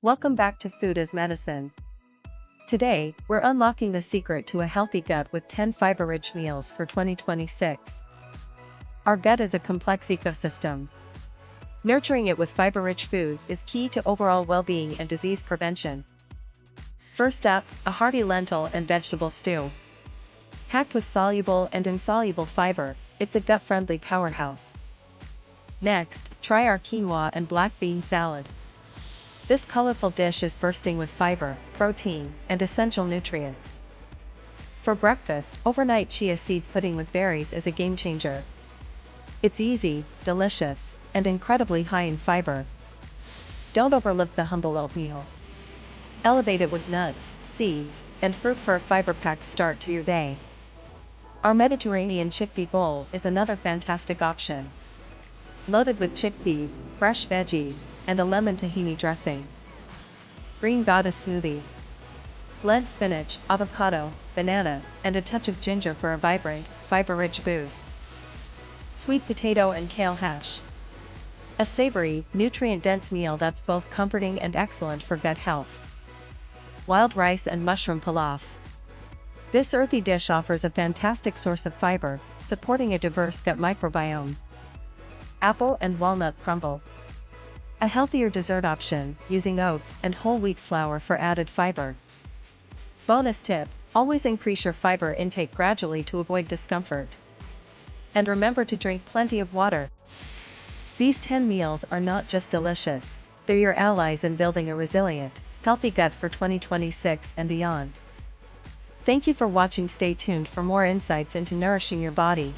Welcome back to Food as Medicine. Today, we're unlocking the secret to a healthy gut with 10 fiber-rich meals for 2026. Our gut is a complex ecosystem. Nurturing it with fiber-rich foods is key to overall well-being and disease prevention. First up, a hearty lentil and vegetable stew. Packed with soluble and insoluble fiber, it's a gut-friendly powerhouse. Next, try our quinoa and black bean salad. This colorful dish is bursting with fiber, protein, and essential nutrients. For breakfast, overnight chia seed pudding with berries is a game changer. It's easy, delicious, and incredibly high in fiber. Don't overlook the humble oatmeal. Elevate it with nuts, seeds, and fruit for a fiber-packed start to your day. Our Mediterranean chickpea bowl is another fantastic option. Loaded with chickpeas, fresh veggies, and a lemon tahini dressing. Green goddess smoothie. Blend spinach, avocado, banana, and a touch of ginger for a vibrant, fiber-rich boost. Sweet potato and kale hash. A savory, nutrient-dense meal that's both comforting and excellent for gut health. Wild rice and mushroom pilaf. This earthy dish offers a fantastic source of fiber, supporting a diverse gut microbiome. Apple and walnut crumble. A healthier dessert option, using oats and whole wheat flour for added fiber. Bonus tip, always increase your fiber intake gradually to avoid discomfort. And remember to drink plenty of water. These 10 meals are not just delicious, they're your allies in building a resilient, healthy gut for 2026 and beyond. Thank you for watching. Stay tuned for more insights into nourishing your body,